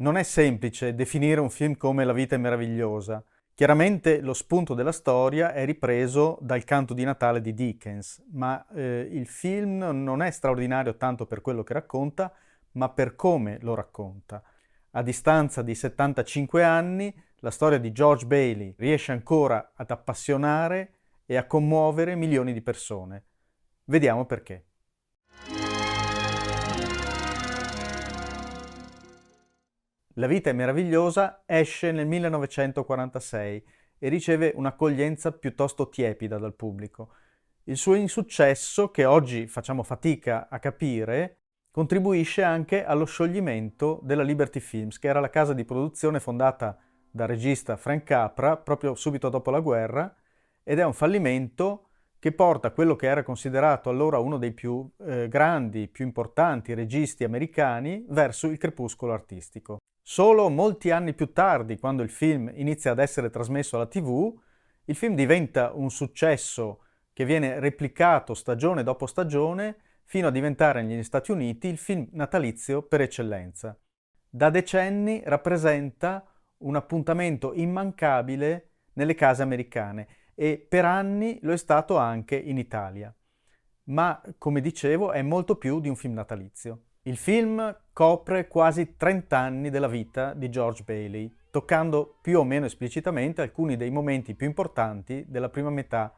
Non è semplice definire un film come La vita è meravigliosa. Chiaramente lo spunto della storia è ripreso dal Canto di Natale di Dickens, ma il film non è straordinario tanto per quello che racconta, ma per come lo racconta. A distanza di 75 anni, la storia di George Bailey riesce ancora ad appassionare e a commuovere milioni di persone. Vediamo perché. La vita è meravigliosa esce nel 1946 e riceve un'accoglienza piuttosto tiepida dal pubblico. Il suo insuccesso, che oggi facciamo fatica a capire, contribuisce anche allo scioglimento della Liberty Films, che era la casa di produzione fondata dal regista Frank Capra proprio subito dopo la guerra, ed è un fallimento che porta quello che era considerato allora uno dei più grandi, più importanti registi americani verso il crepuscolo artistico. Solo molti anni più tardi, quando il film inizia ad essere trasmesso alla TV, il film diventa un successo che viene replicato stagione dopo stagione fino a diventare negli Stati Uniti il film natalizio per eccellenza. Da decenni rappresenta un appuntamento immancabile nelle case americane e per anni lo è stato anche in Italia. Ma, come dicevo, è molto più di un film natalizio. Il film copre quasi 30 anni della vita di George Bailey, toccando più o meno esplicitamente alcuni dei momenti più importanti della prima metà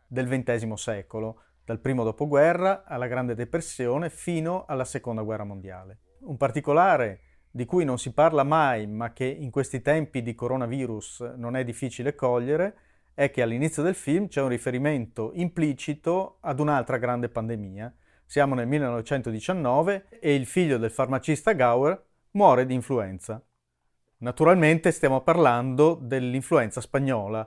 del XX secolo, dal primo dopoguerra alla Grande Depressione fino alla Seconda Guerra Mondiale. Un particolare di cui non si parla mai, ma che in questi tempi di coronavirus non è difficile cogliere, è che all'inizio del film c'è un riferimento implicito ad un'altra grande pandemia. Siamo nel 1919 e il figlio del farmacista Gower muore di influenza. Naturalmente stiamo parlando dell'influenza spagnola,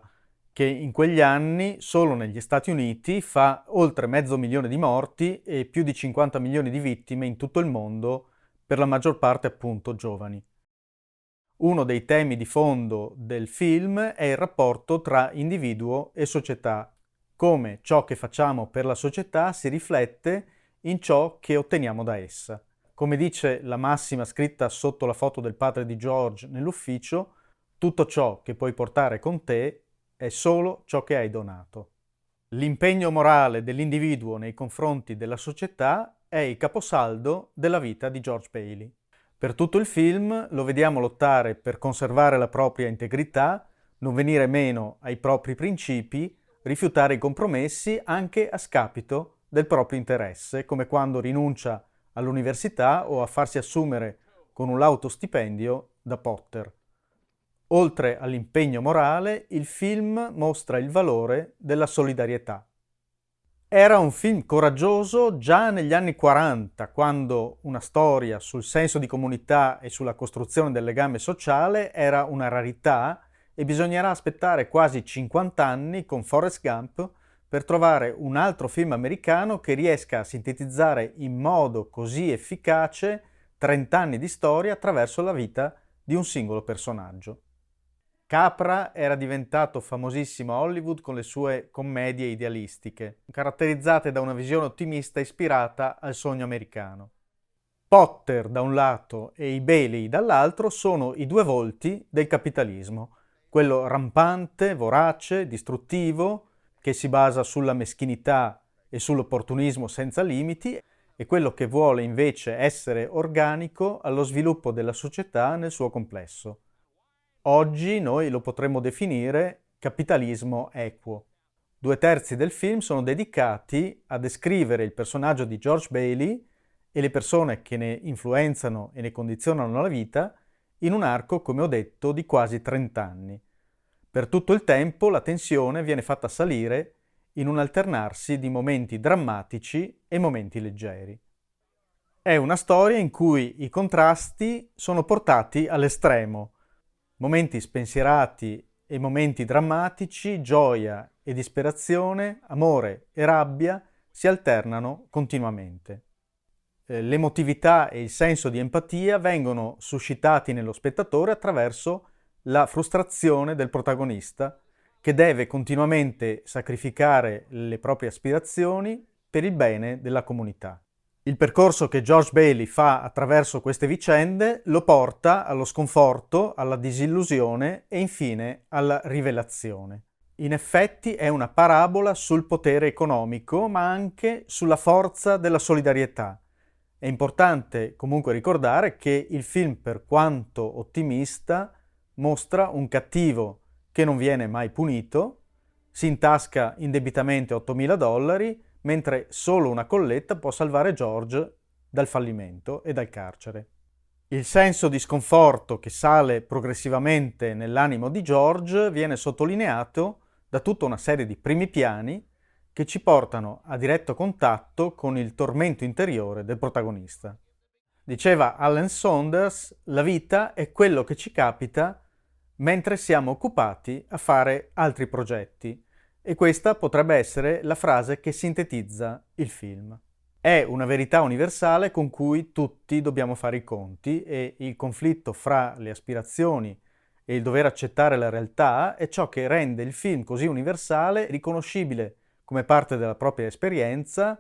che in quegli anni solo negli Stati Uniti fa oltre 500.000 di morti e più di 50 milioni di vittime in tutto il mondo, per la maggior parte appunto giovani. Uno dei temi di fondo del film è il rapporto tra individuo e società, come ciò che facciamo per la società si riflette in ciò che otteniamo da essa. Come dice la massima scritta sotto la foto del padre di George nell'ufficio, tutto ciò che puoi portare con te è solo ciò che hai donato. L'impegno morale dell'individuo nei confronti della società è il caposaldo della vita di George Bailey. Per tutto il film lo vediamo lottare per conservare la propria integrità, non venire meno ai propri principi, rifiutare i compromessi anche a scapito del proprio interesse, come quando rinuncia all'università o a farsi assumere con un lauto stipendio da Potter. Oltre all'impegno morale, il film mostra il valore della solidarietà. Era un film coraggioso già negli anni 40, quando una storia sul senso di comunità e sulla costruzione del legame sociale era una rarità e bisognerà aspettare quasi 50 anni con Forrest Gump per trovare un altro film americano che riesca a sintetizzare in modo così efficace 30 anni di storia attraverso la vita di un singolo personaggio. Capra era diventato famosissimo a Hollywood con le sue commedie idealistiche, caratterizzate da una visione ottimista ispirata al sogno americano. Potter da un lato e i Bailey dall'altro sono i due volti del capitalismo, quello rampante, vorace, distruttivo, che si basa sulla meschinità e sull'opportunismo senza limiti, e quello che vuole invece essere organico allo sviluppo della società nel suo complesso. Oggi noi lo potremmo definire capitalismo equo. 2/3 del film sono dedicati a descrivere il personaggio di George Bailey e le persone che ne influenzano e ne condizionano la vita in un arco, come ho detto, di quasi 30 anni. Per tutto il tempo la tensione viene fatta salire in un alternarsi di momenti drammatici e momenti leggeri. È una storia in cui i contrasti sono portati all'estremo. Momenti spensierati e momenti drammatici, gioia e disperazione, amore e rabbia si alternano continuamente. L'emotività e il senso di empatia vengono suscitati nello spettatore attraverso la frustrazione del protagonista che deve continuamente sacrificare le proprie aspirazioni per il bene della comunità. Il percorso che George Bailey fa attraverso queste vicende lo porta allo sconforto, alla disillusione e infine alla rivelazione. In effetti è una parabola sul potere economico, ma anche sulla forza della solidarietà. È importante comunque ricordare che il film, per quanto ottimista, mostra un cattivo che non viene mai punito, si intasca indebitamente $8.000, mentre solo una colletta può salvare George dal fallimento e dal carcere. Il senso di sconforto che sale progressivamente nell'animo di George viene sottolineato da tutta una serie di primi piani che ci portano a diretto contatto con il tormento interiore del protagonista. Diceva Alan Saunders, la vita è quello che ci capita mentre siamo occupati a fare altri progetti, e questa potrebbe essere la frase che sintetizza il film. È una verità universale con cui tutti dobbiamo fare i conti, e il conflitto fra le aspirazioni e il dover accettare la realtà è ciò che rende il film così universale, riconoscibile come parte della propria esperienza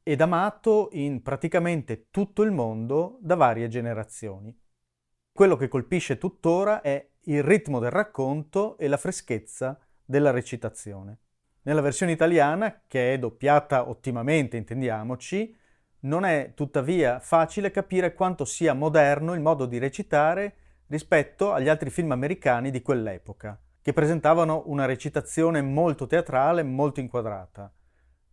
ed amato in praticamente tutto il mondo da varie generazioni. Quello che colpisce tuttora è il ritmo del racconto e la freschezza della recitazione. Nella versione italiana, che è doppiata ottimamente, intendiamoci, non è tuttavia facile capire quanto sia moderno il modo di recitare rispetto agli altri film americani di quell'epoca, che presentavano una recitazione molto teatrale, molto inquadrata.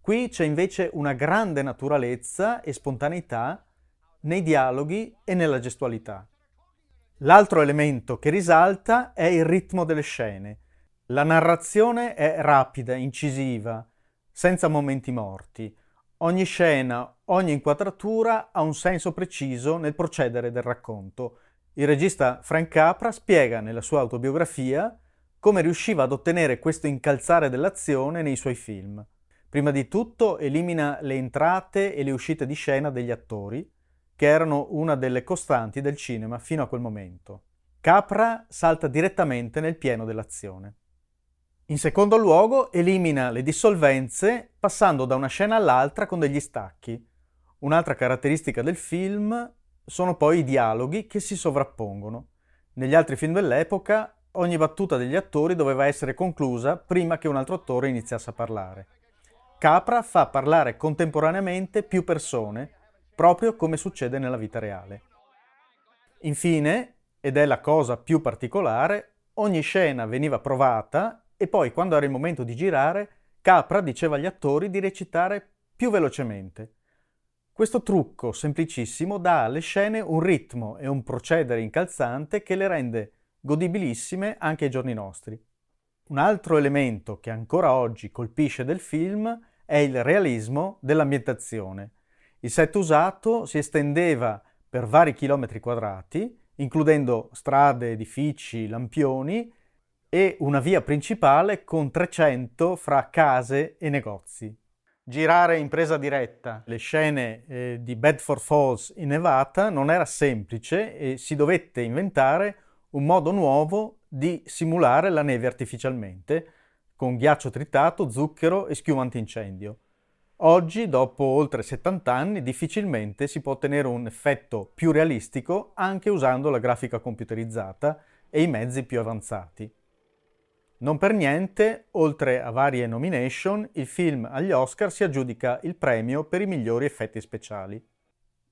Qui c'è invece una grande naturalezza e spontaneità nei dialoghi e nella gestualità. L'altro elemento che risalta è il ritmo delle scene. La narrazione è rapida, incisiva, senza momenti morti. Ogni scena, ogni inquadratura ha un senso preciso nel procedere del racconto. Il regista Frank Capra spiega nella sua autobiografia come riusciva ad ottenere questo incalzare dell'azione nei suoi film. Prima di tutto elimina le entrate e le uscite di scena degli attori, che erano una delle costanti del cinema fino a quel momento. Capra salta direttamente nel pieno dell'azione. In secondo luogo, elimina le dissolvenze passando da una scena all'altra con degli stacchi. Un'altra caratteristica del film sono poi i dialoghi che si sovrappongono. Negli altri film dell'epoca, ogni battuta degli attori doveva essere conclusa prima che un altro attore iniziasse a parlare. Capra fa parlare contemporaneamente più persone, proprio come succede nella vita reale. Infine, ed è la cosa più particolare, ogni scena veniva provata e poi, quando era il momento di girare, Capra diceva agli attori di recitare più velocemente. Questo trucco semplicissimo dà alle scene un ritmo e un procedere incalzante che le rende godibilissime anche ai giorni nostri. Un altro elemento che ancora oggi colpisce del film è il realismo dell'ambientazione. Il set usato si estendeva per vari chilometri quadrati, includendo strade, edifici, lampioni e una via principale con 300 fra case e negozi. Girare in presa diretta le scene di Bedford Falls in Nevada non era semplice e si dovette inventare un modo nuovo di simulare la neve artificialmente, con ghiaccio tritato, zucchero e schiuma antincendio. Oggi, dopo oltre 70 anni, difficilmente si può ottenere un effetto più realistico anche usando la grafica computerizzata e i mezzi più avanzati. Non per niente, oltre a varie nomination, il film agli Oscar si aggiudica il premio per i migliori effetti speciali.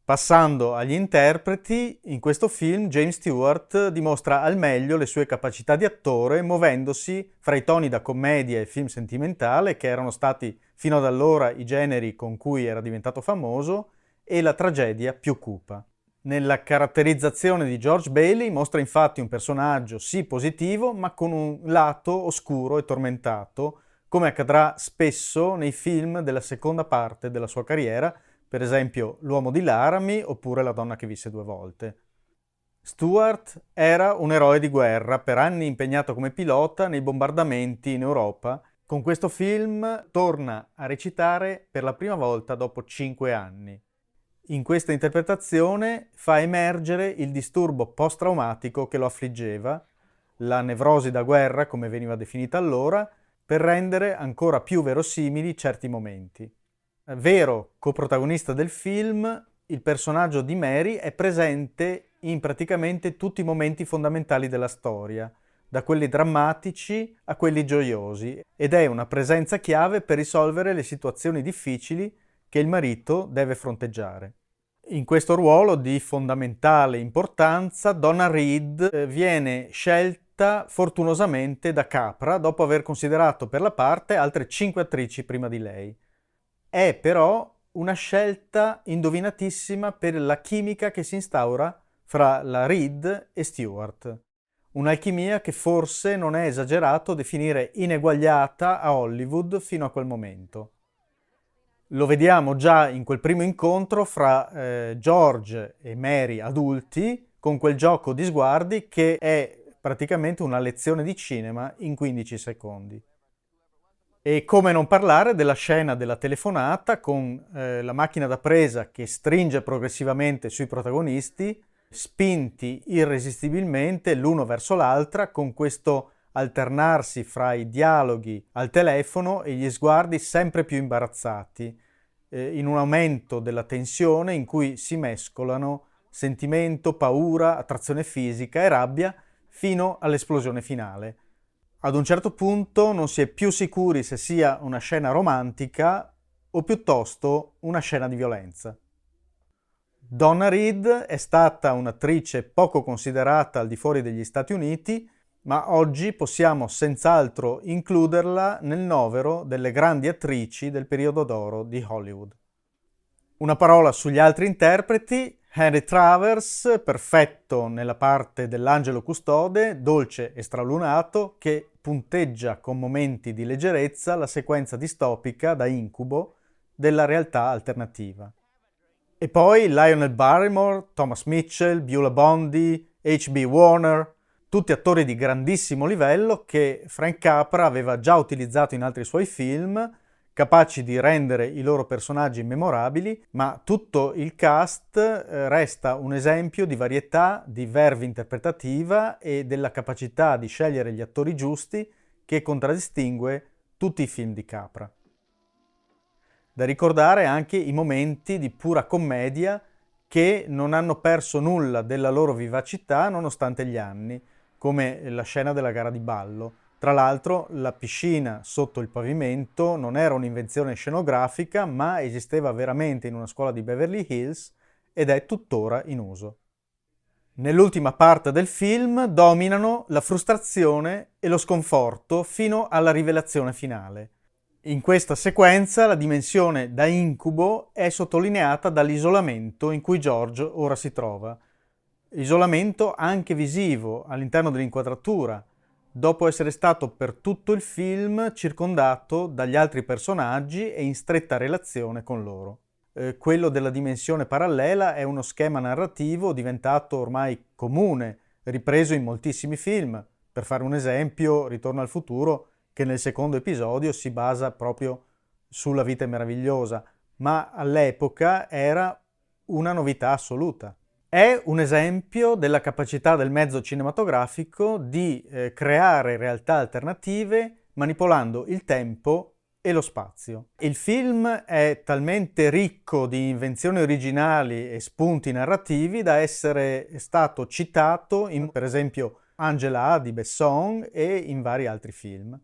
Passando agli interpreti, in questo film James Stewart dimostra al meglio le sue capacità di attore, muovendosi fra i toni da commedia e film sentimentale, che erano stati fino ad allora i generi con cui era diventato famoso, e la tragedia più cupa. Nella caratterizzazione di George Bailey mostra infatti un personaggio sì positivo, ma con un lato oscuro e tormentato, come accadrà spesso nei film della seconda parte della sua carriera, per esempio L'uomo di Laramie oppure La donna che visse due volte. Stewart era un eroe di guerra, per anni impegnato come pilota nei bombardamenti in Europa. Con questo film torna a recitare per la prima volta dopo 5 anni. In questa interpretazione fa emergere il disturbo post-traumatico che lo affliggeva, la nevrosi da guerra, come veniva definita allora, per rendere ancora più verosimili certi momenti. vero coprotagonista del film, il personaggio di Mary è presente in praticamente tutti i momenti fondamentali della storia, da quelli drammatici a quelli gioiosi, ed è una presenza chiave per risolvere le situazioni difficili che il marito deve fronteggiare. In questo ruolo di fondamentale importanza, Donna Reed viene scelta fortunosamente da Capra dopo aver considerato per la parte altre 5 attrici prima di lei. È però una scelta indovinatissima per la chimica che si instaura fra la Reed e Stewart. Un'alchimia che forse non è esagerato definire ineguagliata a Hollywood fino a quel momento. Lo vediamo già in quel primo incontro fra George e Mary adulti, con quel gioco di sguardi che è praticamente una lezione di cinema in 15 secondi. E come non parlare della scena della telefonata con la macchina da presa che stringe progressivamente sui protagonisti, spinti irresistibilmente l'uno verso l'altra con questo alternarsi fra i dialoghi al telefono e gli sguardi sempre più imbarazzati, in un aumento della tensione in cui si mescolano sentimento, paura, attrazione fisica e rabbia fino all'esplosione finale. Ad un certo punto non si è più sicuri se sia una scena romantica o piuttosto una scena di violenza. Donna Reed è stata un'attrice poco considerata al di fuori degli Stati Uniti, ma oggi possiamo senz'altro includerla nel novero delle grandi attrici del periodo d'oro di Hollywood. Una parola sugli altri interpreti. Henry Travers, perfetto nella parte dell'angelo custode, dolce e stralunato, che punteggia con momenti di leggerezza la sequenza distopica da incubo della realtà alternativa. E poi Lionel Barrymore, Thomas Mitchell, Beulah Bondi, H.B. Warner, tutti attori di grandissimo livello che Frank Capra aveva già utilizzato in altri suoi film, capaci di rendere i loro personaggi memorabili, ma tutto il cast resta un esempio di varietà, di verve interpretativa e della capacità di scegliere gli attori giusti che contraddistingue tutti i film di Capra. Da ricordare anche i momenti di pura commedia che non hanno perso nulla della loro vivacità nonostante gli anni, come la scena della gara di ballo. Tra l'altro, la piscina sotto il pavimento non era un'invenzione scenografica, ma esisteva veramente in una scuola di Beverly Hills ed è tuttora in uso. Nell'ultima parte del film dominano la frustrazione e lo sconforto fino alla rivelazione finale. In questa sequenza la dimensione da incubo è sottolineata dall'isolamento in cui George ora si trova. Isolamento anche visivo all'interno dell'inquadratura, dopo essere stato per tutto il film circondato dagli altri personaggi e in stretta relazione con loro. Quello della dimensione parallela è uno schema narrativo diventato ormai comune, ripreso in moltissimi film. Per fare un esempio, Ritorno al futuro, che nel secondo episodio si basa proprio sulla vita meravigliosa, ma all'epoca era una novità assoluta. È un esempio della capacità del mezzo cinematografico di creare realtà alternative manipolando il tempo e lo spazio. Il film è talmente ricco di invenzioni originali e spunti narrativi da essere stato citato in, per esempio, Angela di Besson e in vari altri film.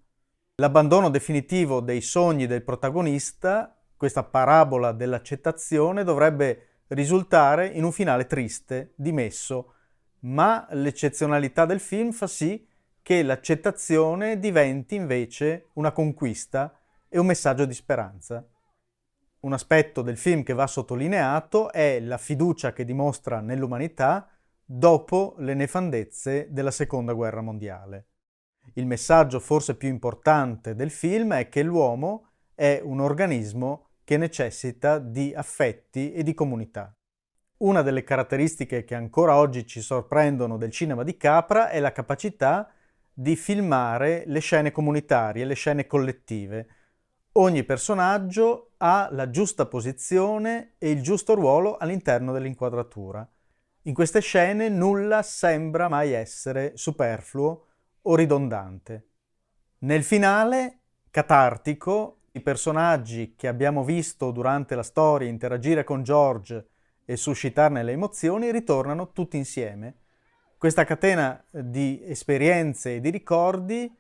L'abbandono definitivo dei sogni del protagonista, questa parabola dell'accettazione, dovrebbe risultare in un finale triste, dimesso, ma l'eccezionalità del film fa sì che l'accettazione diventi invece una conquista e un messaggio di speranza. Un aspetto del film che va sottolineato è la fiducia che dimostra nell'umanità dopo le nefandezze della Seconda Guerra Mondiale. Il messaggio forse più importante del film è che l'uomo è un organismo che necessita di affetti e di comunità. Una delle caratteristiche che ancora oggi ci sorprendono del cinema di Capra è la capacità di filmare le scene comunitarie, le scene collettive. Ogni personaggio ha la giusta posizione e il giusto ruolo all'interno dell'inquadratura. In queste scene nulla sembra mai essere superfluo o ridondante. Nel finale, catartico, I personaggi che abbiamo visto durante la storia interagire con George e suscitarne le emozioni ritornano tutti insieme. Questa catena di esperienze e di ricordi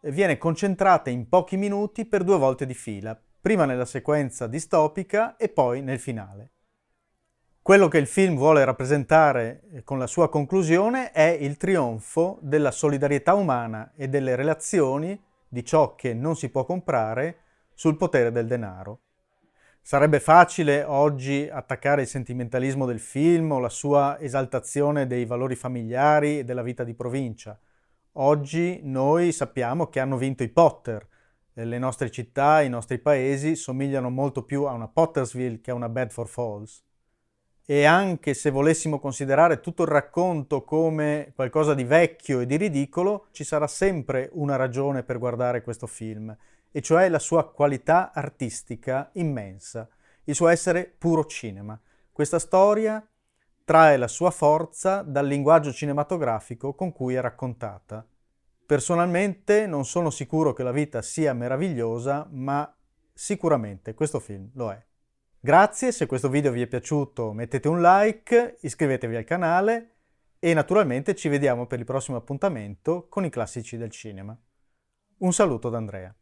viene concentrata in pochi minuti per 2 volte di fila, prima nella sequenza distopica e poi nel finale. Quello che il film vuole rappresentare con la sua conclusione è il trionfo della solidarietà umana e delle relazioni, di ciò che non si può comprare, sul potere del denaro. Sarebbe facile oggi attaccare il sentimentalismo del film o la sua esaltazione dei valori familiari e della vita di provincia. Oggi noi sappiamo che hanno vinto i Potter. Le nostre città, i nostri paesi somigliano molto più a una Pottersville che a una Bedford Falls. E anche se volessimo considerare tutto il racconto come qualcosa di vecchio e di ridicolo, ci sarà sempre una ragione per guardare questo film, e cioè la sua qualità artistica immensa, il suo essere puro cinema. Questa storia trae la sua forza dal linguaggio cinematografico con cui è raccontata. Personalmente non sono sicuro che la vita sia meravigliosa, ma sicuramente questo film lo è. Grazie, se questo video vi è piaciuto mettete un like, iscrivetevi al canale e naturalmente ci vediamo per il prossimo appuntamento con i classici del cinema. Un saluto da Andrea.